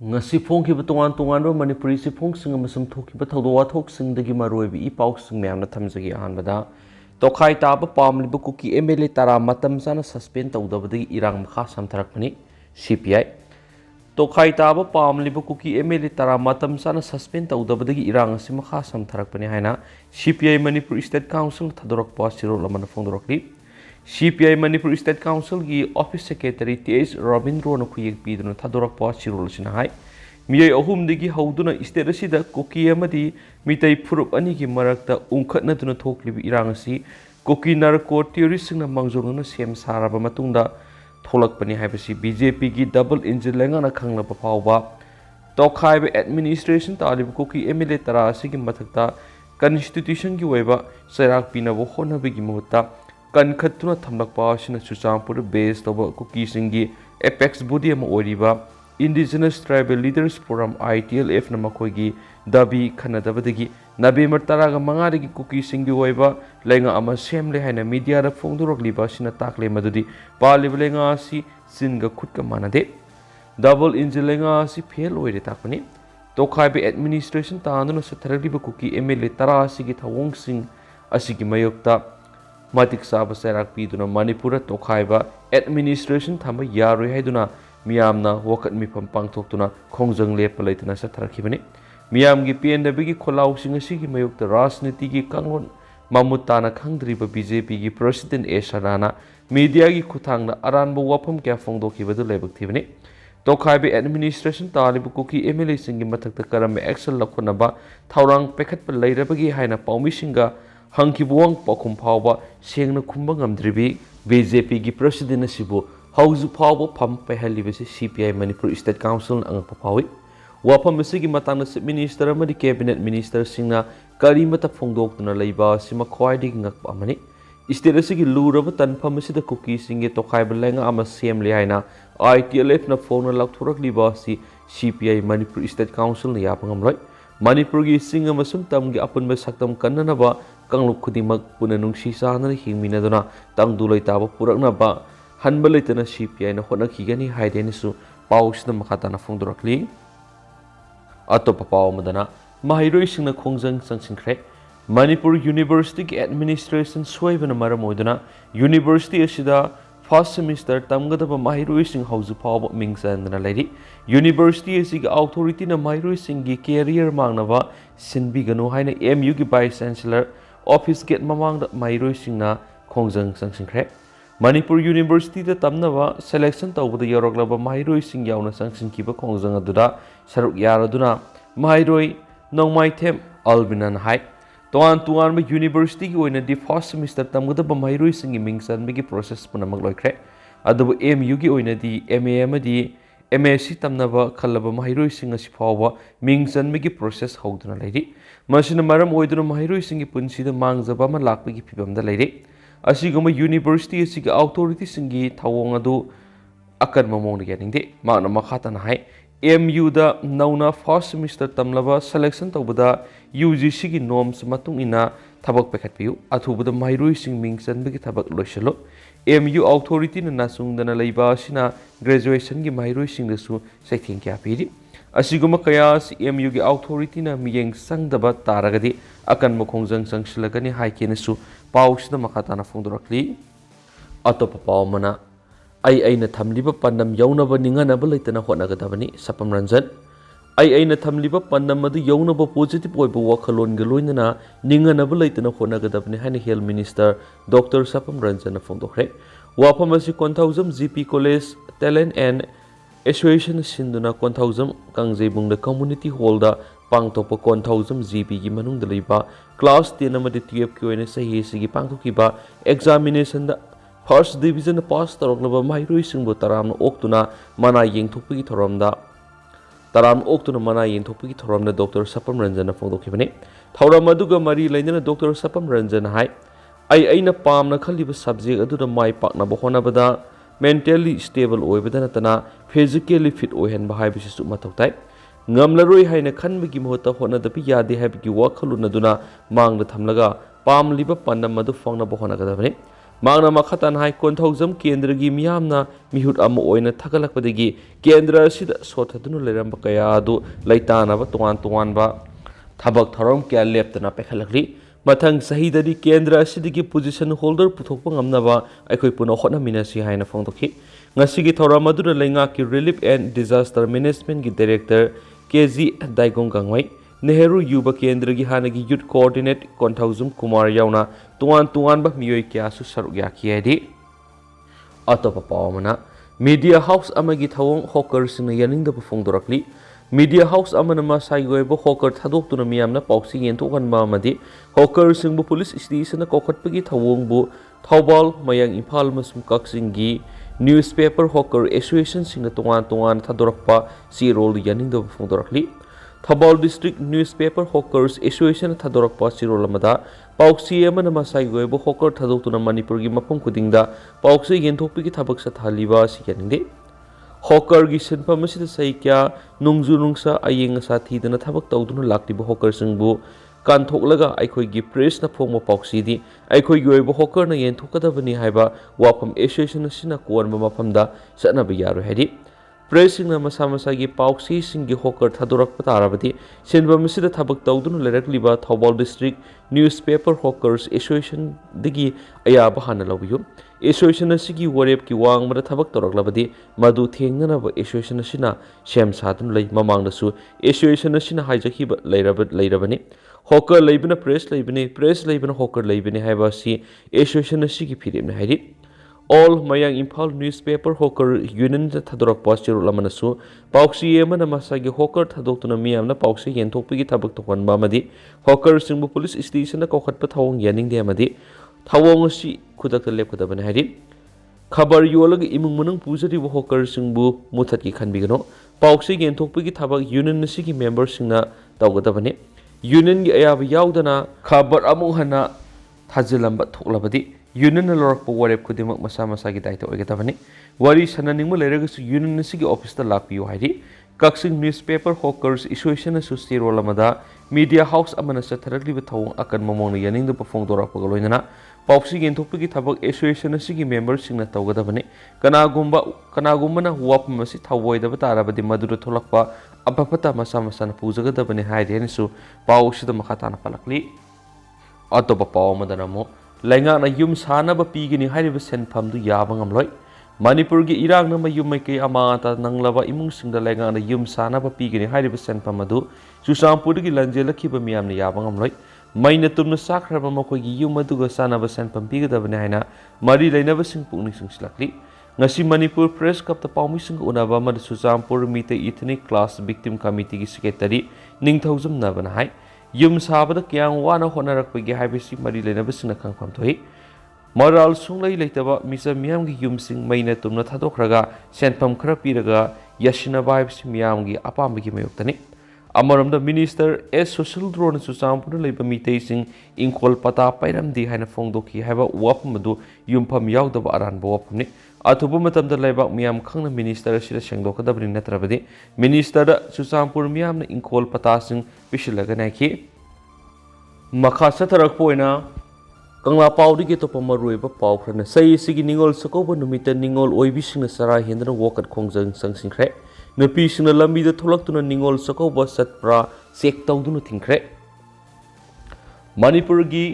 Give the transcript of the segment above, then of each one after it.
ngasi phongkhiba tongan manipuri si phongsing amasung thokhiba thawdo wathok singdagi maroibi I pausing mayamna thamjagi ahanbada Tokhai taba pamliba Kuki MLA tara matam Chana Suspend Toudabadagi Erang makha Samtharakpani CPI Tokhai taba pamliba Kuki MLA tara matam Chana Suspend Toudabadagi Erang asi makha Samtharakpani haina CPI Manipur State Council thadorakpa sirol amana phongdorakli CPI Manipur State Council की Office Secretary T.H. Robindro na kuyek piduna thadorak pa sirol sinahai miyay ahum digi hauduna state asida Kuki amadi mitay phurup ani ki marakta ungkhat na duna thoklibi Erang asi Kuki narco terrorist na mangjong na sem saraba matungda tholakpani haibasi BJP ki double engine lenga na khangna papawba Tokhai administration talib Kuki MLA tara asi ki mathakta constitution ki waiba sairak pinabo hona bigi muhutta Kankhatuna thamlakpa sina Chuchampur based over Kuki singi apex body ama oriba Indigenous Tribal Leaders Forum ITLF na makoigi dabi khanadabadagi November 15 gi Kuki singi oiba lenga ama semle haina media ra phongdorokliba sina takle madudi paliba lenga si singa khutka manade double engine lenga si fail oire takpani Tokhai be administration taanduna satharaliba Kuki MLA tara si gi thawong sing asigi mayokta Matik saba sairak piduna Manipura Tokhaiba administration thamba yaroi haiduna miyamna wakat mipam pangthoktuna khongjang lepa leitana satharakibani miyamgi PNW gi kholau sing asigi mayokta rajniti gi kanglon mamutana khangdriba BJP gi president Esarana media gi khuthangna aranba wafam kya phongdokibadu lebak thibani Tokhaiba administration talibu Kuki MLA singi mathakta karam action lakhonaba thaurang pekhatpa leirabagi haina paumi singa Hangkibuang pakum phawba sengna khumba ngamdribi BJP gi president asibu hauju phawba pham pehalibasi CPI Manipur State Council angpa phawi wafam asigi matangna minister amadi cabinet minister singna karimata phongdoktuna leiba sima khwaidi ngakpa amani state asigi luraba tanpham asida Kuki singe Tokhai belenga ama semle haina ITLF na phone lakthurak liba si CPI Manipur State Council na yapangamloi Manipur gi singa masum tamgi apunba saktam kannanaba kangluk khudimak puna nungsi sana hingminaduna tangdulai taba puraknaba hanba leitana CPI na honakhigani haidenisu pausna makhatana phongdorakli atopa pawmadana mahiroi singna khongjang sangsingkhre Manipur University ki administration soibana maram oiduna university asida first semester tamgadaba mahiroi sing hauju pawba mingsandana lairi university asigi authority na mahiroi singi career mangnaba sinbiganu haina MU ki vice chancellor office gate mamangda mahiroi singna khongjang sangsingkhre Manipur University da tamnaba selection tawbada yoroglaba mahiroi sing yauna sangsingkiba khongjang aduda saruk yaraduna mahiroi nongmaithem albinan hai tuan university ki oina di first semester tamgadaba mahiroi singi mingsanbigi process punamak loikre adubu MU ki oina di MA amadi MSc tamnaba khallaba mahiroi singa sifawba mingsanbigi process hawduna lairi masina maram oiduna mahiroi singi punsida mangjaba ma lakpagi phibamda lairi asiguma university asiga authority singi thawong adu akan mamong yaningde magna makhatana hai MU da nauna first semester tamlaba selection tawbada UGC ki norms matung ina thabak pekhatpiu athubada mahiroi sing mingsanbigi thabak loisalo MU authority na nasungdana leiba sina graduation gi mahiroi sing dasu saithing kya piri asiguma kaya si MU gi authority na miyeng sangdaba taragadi akan mokhongjang sangsilagani haikenesu pausna makhatana phongdorakli atopa pawmana aina thamliba pandam yaunaba ninganaba leitana honagadabani sapam ranjan aina thamliba pandam adu yaunaba positive oiba wakhalon galoinana ninganaba leitana honagadabani haina health minister Dr. Sapam Ranjan phongdokre wafamasi 1000 GP College Talent and Association sinduna 1000 kangjebungda community hall da pangtopa 1000 GP gi manungda leiba class 10 amadi 12 ki oina sahi sigi pangthokiba examination da first division pass toroklaba mahiroi singbo taram oktuna mana yengthokpagi thoramda taram oktuna mana yengthokpagi thoramda Dr. Sapam Ranjan phongdokhibani thoram aduga mari lainana Dr. Sapam Ranjan hai aina pamna khaliba subject aduda mai pakna bohonabada mentally stable oibada natana physically fit ohen bahai bisisu mathoktai ngamlaroi haina khanbagi mohota honadabi yade habigi wakhalunaduna mangda thamlaga pamliba pandam adu phongna bohona gadabani Mangna makhatan hai konthojam kendra gi miyamna mihut ama oina thagalakpadagi kendra sida sothadunu leramba kaya adu laitana ba tuan ba thabak thorom kya leptana pekhalakli mathang sahidadi kendra asidagi position holder puthokpa ngamnaba aikhoi puna hotna minasi haina phongdokhi ngasigi thoram aduna lenga ki relief and disaster management gi director KG Daigong Gangwai Nehru Yuba Kendra gi hanagi youth coordinate konthojum Kumar yauna tuan ba miyoi kya su saruk ya khiyadi atopa pawmana media house amagi thawong hawker sina yaning da phongdorakli media house amana ma saigoibo hawker thadok tuna miyamna pauksi yentokan ma amadi hawker singbu police station na kokhatpagi thawong bu Thawbal mayang Imphal masum kaksingi newspaper hawker association singna tuan thadorakpa si role yaning da phongdorakli Thawbal district newspaper hawkers association thadorakpa si role amada pauksi amana ma saigoibo hawker thadok tuna manipur gi mapam kudingda pauksi yenthokpagi thabak sa thaliba si yaningde hawker gi sinpam asida sai kya nungju nungsa ayeng sa thidana thabak tawduna laktiba hawker singbu kanthoklaga aikhoi gi press na phongma pauksi di aikhoi gi oibo hawker na yenthokadabani haiba wapam association sina konba mapamda satna ba yaro hedi press singna masa gi pauksi singi hawker thadorak patarabati sinba misida thabak tawduna lerakliba Thawbal district newspaper hawkers association digi ayaba hana labiyu association asigi warep ki wangmada thabak toraklabadi madu thengnana ba association asina sem sadun lei mamang nasu association asina haijakhi leirabani hawker leibina press leibina hawker leibini haiba si association asigi phiremna hairi all mayang Imphal newspaper hawker union thadorak posture lamanasu pauksi emana masagi hawker thadoktuna miyamna pauksi yenthokpigi thabak tokan ba madi hawker singbu police station na kokhatpa thawong yaning de amadi thawong si khudak lepkadabani hairi khabar yolaga imung munung pujari bo hawker singbu muthat ki khanbigano pauksi yenthokpigi thabak union sigi member singna tawgadabani union gi ayaba yaudana khabar amung hana thajilamba thoklabadi union na lorak po warep kudimak masa gi daito oigadabani wari sananingmo leragasu union sigi office ta lakpiyo hairi kaksing newspaper hawkers association associate rolamada media house amana satharakli thawong akan mamong yaning da pafong dorak pagaloinana pauksi genthokpagi thabak association sigi member singna tawgadabani kanagumba na wapam asi thawoidaba tarabadi madura tholakpa apapata masa na pujagadabani haideni su pausi da makhatana palakli atopa pawmadana mo Lenga na yum sana ba pigini hairiba senpham du yaba ngamloi Manipur gi irang na mayum mai ke amata nanglaba imung singda lenga na yum sana ba pigini hairiba senpham adu Susampur gi lanjelakhi ba miyam na yaba ngamloi maina tumna sakraba makoi gi yum adu ga sana ba senpham pigadabani haina mari leinaba sing pungni singsilakli ngasi Manipur press cup ta pawmi sing unaba ma Susampur mite ethnic class victim committee gi secretary ningthaujam na bana hai yum sabada kyang wana honarakpagi haibisi mari lenabasina khangpham thoi moral sunglai leitaba misa miyam gi yum sing maina tumna thadokraga senpham khara piraga yashina haibisi miyam gi apamgi mayoktani amaramda minister s social drone Susampur leiba mitei sing ingkol pata pairam di haina phongdoki haiba wapam adu yumpham yaudaba aranba wapamni athuba matamda leiba miyam khangna minister sira sengdokadabni natrabadi minister da Susampur miyamna ingkol pata sing pisilaga naiki makha satharakpoina kangla pawdi ge topa maruiba paw khrana sai sigi ningol sakoba numita ningol oibisingna sara hendana wokat khongjang sangsingkhre nupi singna lambi da tholaktuna ningol sakoba satpra sek tawduna thingkhre Manipur gi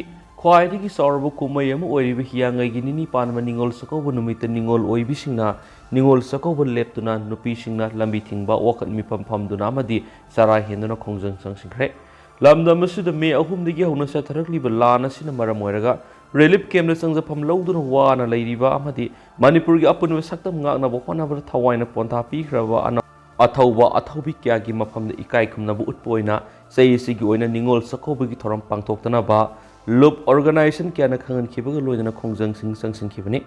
khwaidagi saurbu kumai ama oiriba hiyangai gi nini panma ningol sakoba numita ningol oibisingna ningol sakoba leptuna nupi singna lambi thingba wokat mipam phamduna amadi sara hendana khongjang sangsingkhre lamdam asida me ahumdagi hona satharakliba lana sina maram oiraga relief camp na sangjafam lawduna wana leiriba amadi Manipur gi apunwa saktam ngakna bo honabra thawaina pontha pikhraba athaubi kya gi mafamda ikai khumna bu utpoina sei sigi oina ningol sakoba gi thoram pangthoktana ba loop organization kya na khangan khibaga loidana khongjang sing khibani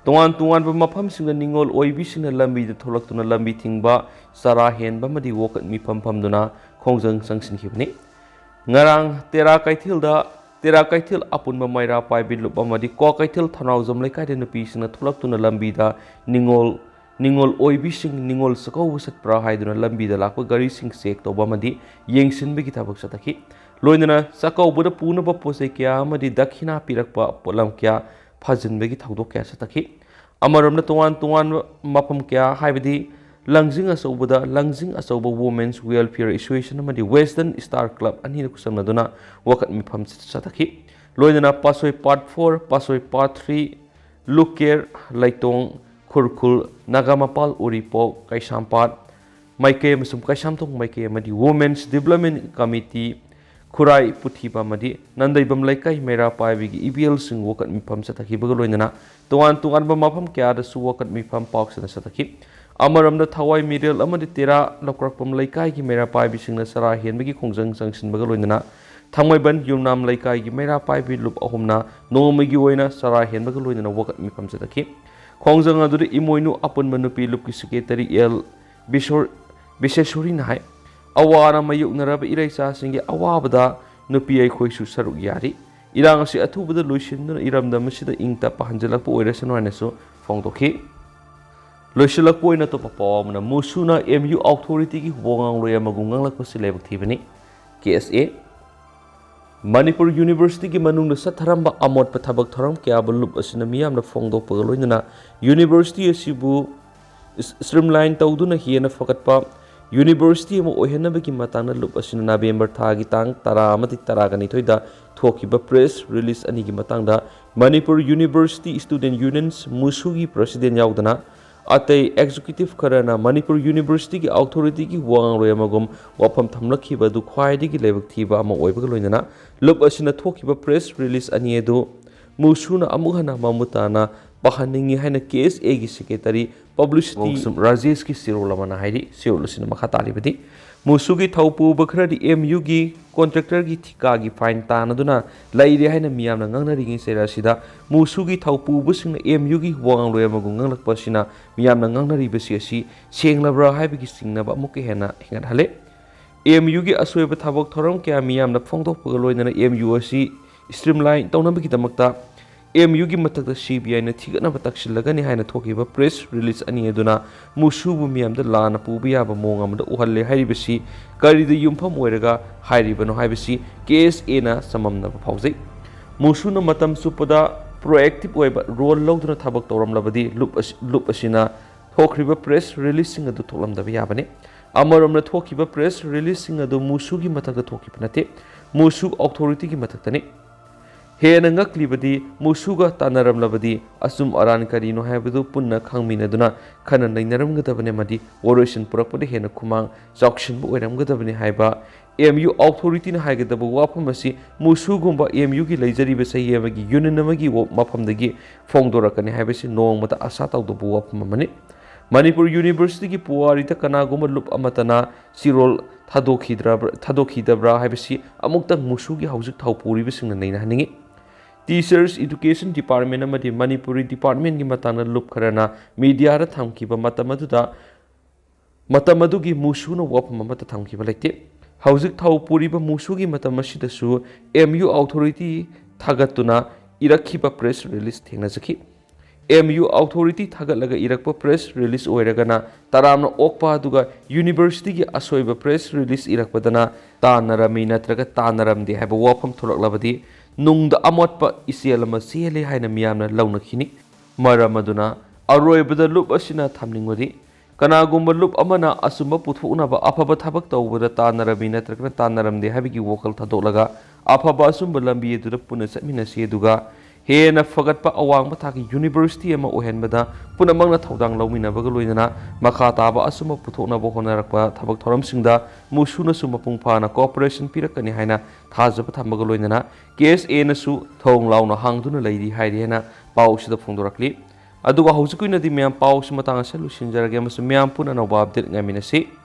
tuan ba mafam singa ningol oibi sina lambi da tholaktuna lambi thingba sara henba madi wokat mi phamduna khongjang sing khibani ngarang tera kaithil apunba maira paibi lup amadi ko kaithil thanaujam lekai de nupi sina tholaktuna lambi da ningol oibi sing ningol sakau sat pra haiduna lambi da lakpa gari sing sek toba madi yengsin bi kitabak sataki loinana sakau buda puna ba pose kya amadi dakhina pirakpa polam kya ꯐꯥꯖꯤꯟꯕꯒꯤ ꯊꯧꯗꯣꯛ ꯀꯌꯥ ꯆꯠꯊꯈꯤ ꯑꯃꯔꯣꯝꯗ ꯇꯣꯉꯥꯟ ꯇꯣꯉꯥꯟꯕ ꯃꯐꯝ ꯀꯌꯥ ꯍꯥꯏꯕꯗꯤ ꯂꯪꯖꯤꯡ ꯑꯆꯧꯕꯗ ꯂꯪꯖꯤꯡ ꯑꯆꯧꯕ ꯋꯨꯃꯦꯟꯁ ꯋꯦꯜꯐꯤꯌꯔ ꯑꯦꯁꯣꯁꯤꯌꯦꯁꯟ ꯑꯃꯗꯤ ꯋꯦꯁꯇꯔꯟ ꯁ꯭ꯇꯥꯔ ꯀ꯭ꯂꯕ ꯑꯅꯤꯅ ꯈꯨꯠꯁꯝꯅꯗꯨꯅ ꯋꯥꯀꯠ ꯃꯤꯐꯝ ꯆꯠꯊꯈꯤ ꯂꯣꯏꯅꯅ ꯄꯥꯠꯁꯣꯏ ꯄꯥꯠ 4 ꯄꯥꯠꯁꯣꯏ ꯄꯥꯠ 3 ꯂꯨꯀꯦꯔ ꯂꯩꯇꯣꯡ ꯈꯨꯔꯈꯨꯜ ꯅꯥꯒꯥꯃꯄꯥꯜ ꯎꯔꯤꯄꯣꯛ ꯀꯩꯁꯥꯝꯄꯥꯠ ꯃꯥꯏꯀꯩ ꯑꯃꯁꯨꯡ ꯀꯩꯁꯥꯝꯊꯣꯡ ꯃꯥꯏꯀꯩ ꯑꯃꯗꯤ ꯋꯨꯃꯦꯟꯁ ꯗꯤꯕꯦꯂꯞꯃꯦꯟ ꯀꯃꯤꯇꯤ ꯈꯨꯔꯥꯏ ꯄꯨꯊꯤꯕ ꯑꯃꯗꯤ ꯅꯟꯗꯩꯕꯝ ꯂꯩꯀꯥꯏ ꯃꯩꯔꯥ ꯄꯥꯏꯕꯤꯒꯤ ꯏꯕꯦꯜꯁꯤꯡ ꯋꯥꯀꯠ ꯃꯤꯐꯝ ꯆꯠꯊꯈꯤꯕꯒ ꯂꯣꯏꯅꯅ ꯇꯣꯉꯥꯟ ꯇꯣꯉꯥꯟꯕ ꯃꯐꯝ ꯀꯌꯥꯗꯁꯨ ꯋꯥꯀꯠ ꯃꯤꯐꯝ ꯄꯥꯎꯁꯅ ꯆꯠꯊꯈꯤ ꯑꯃꯔꯣꯝꯗ ꯊꯋꯥꯏ ꯃꯤꯔꯦꯜ ꯑꯃꯗꯤ ꯇꯦꯔꯥ ꯂꯧꯀꯔꯛꯄꯝ ꯂꯩꯀꯥꯏꯒꯤ ꯃꯩꯔꯥ ꯄꯥꯏꯕꯤꯁꯤꯡꯅ ꯆꯔꯥ ꯍꯦꯟꯕꯒꯤ ꯈꯣꯡꯖꯪ ꯆꯪꯁꯤꯟꯕꯒ ꯂꯣꯏꯅꯅ ꯊꯥꯡꯃꯩꯕꯟ ꯌꯨꯝꯅꯥꯝ ꯂꯩꯀꯥꯏꯒꯤ ꯃꯩꯔꯥ ꯄꯥꯏꯕꯤ ꯂꯨꯞ ꯑꯍꯨꯝꯅ ꯅꯣꯡꯃꯒꯤ ꯑꯣꯏꯅ ꯆꯔꯥ ꯍꯦꯟꯕꯒ ꯂꯣꯏꯅꯅ ꯋꯥꯀꯠ ꯃꯤꯐꯝ ꯆꯠꯊꯈꯤ ꯈꯣꯡꯖꯪ ꯑꯗꯨꯗ ꯏꯃꯣꯏꯅꯨ ꯑꯄꯨꯟꯕ ꯅꯨꯄꯤ ꯂꯨꯞꯀꯤ ꯁꯦꯀ꯭ꯔꯦꯇꯔꯤ ꯑꯦꯜ ꯕꯤꯁꯦꯁꯣꯔꯤꯅ ꯍꯥꯏ ꯑꯋꯥꯅ ꯃꯥꯌꯣꯛꯅꯔꯕ ꯏꯔꯩꯆꯥꯁꯤꯡꯒꯤ ꯑꯋꯥꯕꯗ ꯅꯨꯄꯤ ꯑꯩꯈꯣꯏꯁꯨ ꯁꯔꯨꯛ ꯌꯥꯔꯤ ꯏꯔꯥꯡ ꯑꯁꯤ ꯑꯊꯨꯕꯗ ꯂꯣꯏꯁꯤꯟꯗꯨꯅ ꯏꯔꯝꯗꯝ ꯑꯁꯤꯗ ꯏꯪ ꯇꯞꯄ ꯍꯟꯖꯤꯜꯂꯛꯄ ꯑꯣꯏꯔꯁꯅꯨ ꯍꯥꯏꯅꯁꯨ ꯐꯣꯡꯗꯣꯛꯈꯤ ꯂꯣꯏꯁꯤꯜꯂꯛꯄ ꯑꯣꯏꯅ ꯑꯇꯣꯞꯄ ꯄꯥꯎ ꯑꯃꯅ ꯃꯨꯁꯨꯅ MU ꯑꯣꯊꯣꯔꯤꯇꯤꯒꯤ ꯋꯥꯉꯥꯡꯂꯣꯏ ꯑꯃꯒꯨꯝ ꯉꯥꯡꯂꯛꯄꯁꯤ ꯂꯥꯏꯕꯛ ꯊꯤꯕꯅꯤ KSA ꯃꯅꯤꯄꯨꯔ ꯌꯨꯅꯤꯚꯔꯁꯤꯇꯤꯒꯤ ꯃꯅꯨꯡꯗ ꯆꯠꯊꯔꯝꯕ ꯑꯃꯣꯠꯄ ꯊꯕꯛ ꯊꯧꯔꯝ ꯀꯌꯥꯕꯨ ꯂꯨꯞ ꯑꯁꯤꯅ ꯃꯤꯌꯥꯝꯅ ꯐꯣꯡꯗꯣꯛꯄꯒ ꯂꯣꯏꯅꯅ ꯌꯨꯅꯤꯚꯔꯁꯤꯇꯤ ꯑꯁꯤꯕꯨ ꯁ꯭ꯇ꯭ꯔꯤꯝꯂꯥꯏꯟ ꯇꯧꯗꯨꯅ ꯍꯦꯟꯅ ꯐꯒꯠꯄ ꯌꯨꯅꯤꯚꯔꯁꯤꯇꯤ ꯑꯃ ꯑꯣꯏꯍꯟꯅꯕꯒꯤ ꯃꯇꯥꯡꯗ ꯂꯨꯞ ꯑꯁꯤꯅ ꯅꯕꯦꯝꯕꯔ ꯊꯥꯒꯤ ꯇꯥꯡ 10 ꯑꯃꯗꯤ 12 ꯊꯣꯛꯈꯤꯕ ꯄ꯭ꯔꯦꯁ ꯔꯤꯂꯤꯖ ꯑꯅꯤꯒꯤ ꯃꯇꯥꯡꯗ ꯃꯅꯤꯄꯨꯔ ꯌꯨꯅꯤꯚꯔꯁꯤꯇꯤ ꯁ꯭ꯇꯨꯗꯦꯟꯠ ꯌꯨꯅꯤꯌꯟꯁ ꯃꯨꯁꯨꯒꯤ ꯄ꯭ꯔꯁꯤꯗꯦꯟꯠ ꯌꯥꯎꯗꯅ ꯑꯇꯩ ꯑꯦꯛꯖꯤꯀ꯭ꯌꯨꯇꯤꯚ ꯈꯔꯅ ꯃꯅꯤꯄꯨꯔ ꯌꯨꯅꯤꯚꯔꯁꯤꯇꯤꯒꯤ ꯑꯣꯊꯣꯔꯤꯇꯤꯒꯤ ꯋꯥꯉꯥꯡꯂꯣꯏ ꯑꯃꯒꯨꯝ ꯋꯥꯐꯝ ꯊꯝꯂꯛꯈꯤꯕ ꯑꯗꯨ ꯈ꯭ꯋꯥꯏꯗꯒꯤ ꯂꯥꯏꯕꯛ ꯊꯤꯕ ꯑꯃ ꯑꯣꯏꯕꯒ ꯂꯣꯏꯅꯅ ꯂꯨꯞ ꯑꯁꯤꯅ ꯊꯣꯛꯈꯤꯕ ꯄ꯭ꯔꯦꯁ ꯔꯤꯂꯤꯖ ꯑꯅꯤ ꯑꯗꯨ ꯃꯨꯁꯨꯅ ꯑꯃꯨꯛ ꯍꯟꯅ ꯃꯃꯨꯠ ꯇꯥꯅ ꯄꯥꯍꯟꯅꯤꯡꯉꯤ ꯍꯥꯏꯅ KSAꯒꯤ ꯁꯦꯀ꯭ꯔꯦꯇꯔꯤ ꯄꯕ꯭ꯂꯤꯁꯤꯇꯤ ꯔꯥꯖꯦꯁꯀꯤ ꯁꯤꯔꯣꯜ ꯑꯃꯅ ꯍꯥꯏꯔꯤ ꯁꯤꯔꯣꯜ ꯑꯁꯤꯅ ꯃꯈꯥ ꯇꯥꯔꯤꯕꯗꯤ ꯃꯨꯁꯨꯒꯤ ꯊꯧ ꯄꯨꯕ ꯈꯔꯗꯤ MUꯒꯤ ꯀꯣꯟꯇ꯭ꯔꯦꯛꯇꯔꯒꯤ ꯊꯤꯀꯥꯒꯤ ꯐꯥꯏꯟ ꯇꯥꯟꯅꯗꯨꯅ ꯂꯩꯔꯦ ꯍꯥꯏꯅ ꯃꯤꯌꯥꯝꯅ ꯉꯥꯡꯅꯔꯤꯉꯩ ꯆꯩꯔ ꯑꯁꯤꯗ ꯃꯨꯁꯨꯒꯤ ꯊꯧ ꯄꯨꯕꯁꯤꯡꯅ MUꯒꯤ ꯋꯥꯉꯥꯡꯂꯣꯏ ꯑꯃꯒꯨꯝ ꯉꯥꯡꯂꯛꯄ ꯑꯁꯤꯅ ꯃꯤꯌꯥꯝꯅ ꯉꯥꯡꯅꯔꯤꯕꯁꯤ ꯑꯁꯤ ꯁꯦꯡꯂꯕ꯭ꯔꯥ ꯍꯥꯏꯕꯒꯤ ꯆꯤꯡꯅꯕ ꯑꯃꯨꯛꯀ ꯍꯦꯟꯅ ꯍꯦꯟꯒꯠꯍꯜꯂꯦ MUꯒꯤ ꯑꯁꯣꯏꯕ ꯊꯕꯛ ꯊꯧꯔꯝ ꯀꯌꯥ ꯃꯤꯌꯥꯝꯅ ꯐꯣꯡꯗꯣꯛꯄꯒ ꯂꯣꯏꯅꯅ MU ꯑꯁꯤ ꯁ꯭ꯇ꯭ꯔꯤꯝꯂꯥꯏꯟ ꯇꯧꯅꯕꯒꯤꯗꯃꯛꯇ MUꯒꯤ ꯃꯊꯛꯇ CBIꯅ ꯊꯤꯒꯠꯅꯕ ꯇꯛꯁꯤꯜꯂꯒꯅꯤ ꯍꯥꯏꯅ ꯊꯣꯛꯈꯤꯕ ꯄ꯭ꯔꯦꯁ ꯔꯤꯂꯤꯖ ꯑꯅꯤ ꯑꯗꯨꯅ ꯃꯨꯁꯨꯕꯨ ꯃꯤꯌꯥꯝꯗ ꯂꯥꯟꯅ ꯄꯨꯕ ꯌꯥꯕ ꯃꯑꯣꯡ ꯑꯃꯗ ꯎꯍꯜꯂꯦ ꯍꯥꯏꯔꯤꯕꯁꯤ ꯀꯔꯤꯗ ꯌꯨꯝꯐꯝ ꯑꯣꯏꯔꯒ ꯍꯥꯏꯔꯤꯕꯅꯣ ꯍꯥꯏꯕꯁꯤ KSAꯅ ꯆꯃꯝꯅꯕ ꯐꯥꯎꯖꯩ ꯃꯨꯁꯨꯅ ꯃꯇꯝ ꯆꯨꯞꯄꯗ ꯄ꯭ꯔꯣꯑꯦꯛꯇꯤꯚ ꯑꯣꯏꯕ ꯔꯣꯜ ꯂꯧꯗꯨꯅ ꯊꯕꯛ ꯇꯧꯔꯝꯂꯕꯗꯤ ꯂꯨꯞ ꯑꯁꯤꯅ ꯊꯣꯛꯈ꯭ꯔꯤꯕ ꯄ꯭ꯔꯦꯁ ꯔꯤꯂꯤꯖꯁꯤꯡ ꯑꯗꯨ ꯊꯣꯛꯂꯝꯗꯕ ꯌꯥꯕꯅꯤ ꯑꯃꯔꯣꯝꯗ ꯊꯣꯛꯈꯤꯕ ꯄ꯭ꯔꯦꯁ ꯔꯤꯂꯤꯖꯁꯤꯡ ꯑꯗꯨ ꯃꯨꯁꯨꯒꯤ ꯃꯊꯛꯇ ꯊꯣꯛꯈꯤꯕ ꯅꯠꯇꯦ ꯃꯨꯁꯨ ꯑꯣꯊꯣꯔꯤꯇꯤꯒꯤ ꯃꯊꯛꯇꯅꯤ ꯍꯦꯟꯅ ꯉꯛꯂꯤꯕꯗꯤ ꯃꯨꯁꯨꯒ ꯇꯥꯟꯅꯔꯝꯂꯕꯗꯤ ꯑꯆꯨꯝ ꯑꯔꯥꯟ ꯀꯔꯤꯅꯣ ꯍꯥꯏꯕꯗු ꯄꯨꯟꯅ ꯈꯪꯃꯤꯟꯅꯗꯨꯅ ꯈꯟꯅ ꯅꯩꯅꯔꯝꯒꯗꯕꯅꯤ ꯑꯃꯗꯤ ꯋꯥꯔꯣꯏꯁꯤꯟ ꯄꯨꯔꯛꯄꯗ ꯍꯦꯟꯅ ꯈꯨꯃꯥꯡ ꯆꯥꯎꯁꯤꯟꯕ ꯑꯣꯏꯔꯝꯒꯗꯕꯅꯤ ꯍꯥꯏꯕ MU ꯑꯣꯊꯣꯔꯤꯇꯤꯅ ꯍꯥꯏꯒꯗꯕ ꯋꯥꯐꯝ ꯑꯁꯤ ꯃꯨꯁꯨꯒꯨꯝꯕ MUꯒꯤ ꯂꯩꯖꯔꯤꯕ ꯆꯍꯤ ꯑꯃꯒꯤ ꯌꯨꯅꯤꯌꯟ ꯑꯃꯒꯤ ꯃꯐꯝꯗꯒꯤ ꯐꯣꯡꯗꯣꯔꯛꯀꯅꯤ ꯍꯥꯏꯕꯁꯤ ꯅꯣꯡꯃꯗ ꯑꯁꯥ ꯇꯧꯗꯕ ꯋꯥꯐꯝ ꯑꯃꯅꯤ ꯃꯅꯤꯄꯨꯔ ꯌꯨꯅꯤꯚꯔꯁꯤꯇꯤꯒꯤ ꯄꯨꯋꯥꯔꯤꯗ ꯀꯅꯥꯒꯨꯝꯕ ꯂꯨꯞ ꯑꯃꯠꯇꯅ ꯆꯤꯔꯣꯜ ꯊꯥꯗꯣꯛꯈꯤꯗꯕ꯭ꯔꯥ ꯍꯥꯏꯕꯁꯤ ꯑꯃꯨꯛꯇꯪ ꯃꯨꯁꯨꯒꯤ ꯍꯧꯖꯤꯛ ꯊꯧ ꯄꯨꯔꯤꯕꯁꯤꯡꯅ ꯅꯩꯅꯍꯟꯅꯤꯡꯉꯤ ꯇꯤꯆꯔꯁ ꯏꯗꯨꯀꯦꯁꯟ ꯗꯤꯄꯥꯔꯠꯃꯦꯟ ꯑꯃꯗꯤ ꯃꯅꯤꯄꯨꯔꯤ ꯗꯤꯄꯥꯔꯠꯃꯦꯟꯒꯤ ꯃꯇꯥꯡꯗ ꯂꯨꯞ ꯈꯔꯅ ꯃꯤꯗꯤꯌꯥꯗ ꯊꯝꯈꯤꯕ ꯃꯇꯝ ꯑꯗꯨꯒꯤ ꯃꯨꯁꯨꯅ ꯋꯥꯐꯝ ꯑꯃꯠꯇ ꯊꯝꯈꯤꯕ ꯂꯩꯇꯦ ꯍꯧꯖꯤꯛ ꯊꯧ ꯄꯨꯔꯤꯕ ꯃꯨꯁꯨꯒꯤ ꯃꯇꯝ ꯑꯁꯤꯗꯁꯨ MU ꯑꯣꯊꯣꯔꯤꯇꯤ ꯊꯥꯒꯠꯇꯨꯅ ꯏꯔꯛꯈꯤꯕ ꯄ꯭ꯔꯦꯁ ꯔꯤꯂꯤꯖ ꯊꯦꯡꯅꯖꯈꯤ MU ꯑꯣꯊꯣꯔꯤꯇꯤ ꯊꯥꯒꯠꯂꯒ ꯏꯔꯛꯄ ꯄ꯭ꯔꯦꯁ ꯔꯤꯂꯤꯖ ꯑꯣꯏꯔꯒꯅ ꯇꯔꯥꯝꯅ ꯑꯣꯛꯄ ꯑꯗꯨꯒ ꯌꯨꯅꯤꯚꯔꯁꯤꯇꯤꯒꯤ ꯑꯁꯣꯏꯕ ꯄ꯭ꯔꯦꯁ ꯔꯤꯂꯤꯖ ꯏꯔꯛꯄꯗꯅ ꯇꯥꯟꯅꯔꯝꯃꯤ ꯅꯠꯇ꯭ꯔꯒ ꯇꯥꯟꯅꯔꯝꯗꯦ ꯍꯥꯏꯕ ꯋꯥꯐꯝ ꯊꯣꯛꯂꯛꯂꯕꯗꯤ ꯅꯨꯡꯗ ꯑꯃꯣꯠꯄ ꯏꯆꯦꯜ ꯑꯃ ꯆꯦꯜꯂꯦ ꯍꯥꯏꯅ ꯃꯤꯌꯥꯝꯅ ꯂꯧꯅꯈꯤꯅꯤ ꯃꯔꯝ ꯑꯗꯨꯅ ꯑꯔꯣꯏꯕꯗ ꯂꯨꯞ ꯑꯁꯤꯅ ꯊꯝꯅꯤꯡꯕꯗꯤ ꯀꯅꯥꯒꯨꯝꯕ ꯂꯨꯞ ꯑꯃꯅ ꯑꯆꯨꯝꯕ ꯄꯨꯊꯣꯛꯅꯕ ꯑꯐꯕ ꯊꯕꯛ ꯇꯧꯕꯗ ꯇꯥꯟꯅꯔꯝꯃꯤ ꯅꯠꯇ꯭ꯔꯒ ꯇꯥꯟꯅꯔꯝꯗꯦ ꯍꯥꯏꯕꯒꯤ ꯋꯥꯈꯜ ꯊꯥꯗꯣꯛꯂꯒ ꯑꯐꯕ ꯑꯆꯨꯝꯕ ꯂꯝꯕꯤ ꯑꯗꯨꯗ ꯄꯨꯟꯅ ꯆꯠꯃꯤꯟꯅꯁꯤ ꯑꯗꯨꯒ ꯍꯦꯟꯅ ꯐꯒꯠꯄ ꯑꯋꯥꯡꯕ ꯊꯥꯛꯀꯤ ꯌꯨꯅꯤꯚꯔꯁꯤꯇꯤ ꯑꯃ ꯑꯣꯏꯍꯟꯕꯗ ꯄꯨꯝꯅꯃꯛꯅ ꯊꯧꯗꯥꯡ ꯂꯧꯃꯤꯟꯅꯕꯒ ꯂꯣꯏꯅꯅ ꯃꯈꯥ ꯇꯥꯕ ꯑꯆꯨꯝꯕ ꯄꯨꯊꯣꯛꯅꯕ ꯍꯣꯠꯅꯔꯛꯄ ꯊꯕꯛ ꯊꯧꯔꯝꯁꯤꯡꯗ ꯃꯨꯁꯨꯅꯁꯨ ꯃꯄꯨꯡ ꯐꯥꯅ ꯀooperation ꯄꯤꯔꯛꯀꯅꯤ ꯍꯥꯏꯅ ꯊꯥꯖꯕ ꯊꯝꯕꯒ ꯂꯣꯏꯅꯅ KSAꯅꯁꯨ ꯊꯣꯡ ꯂꯥꯎꯅ ꯍꯥꯡꯗꯨꯅ ꯂꯩꯔꯤ ꯍꯥꯏꯔꯤ ꯍꯥꯏꯅ ꯄꯥꯎꯁꯤꯗ ꯐꯣꯡꯗꯣꯔꯛꯂꯤ ꯑꯗꯨꯒ ꯍꯧꯖꯤꯛꯀꯤ ꯑꯣꯏꯅꯗꯤ ꯃꯌꯥꯝ ꯄꯥꯎꯁꯤ ꯃꯇꯥꯡ ꯑꯁꯤꯗ ꯂꯣꯏꯁꯤꯟꯖꯔꯒꯦ ꯑꯃꯁꯨꯡ ꯃꯌꯥꯝ ꯄꯨꯟꯅ ꯑꯅꯧꯕ ꯑꯞꯗꯦꯠ ꯉꯥꯏꯃꯤꯟꯅꯁꯤ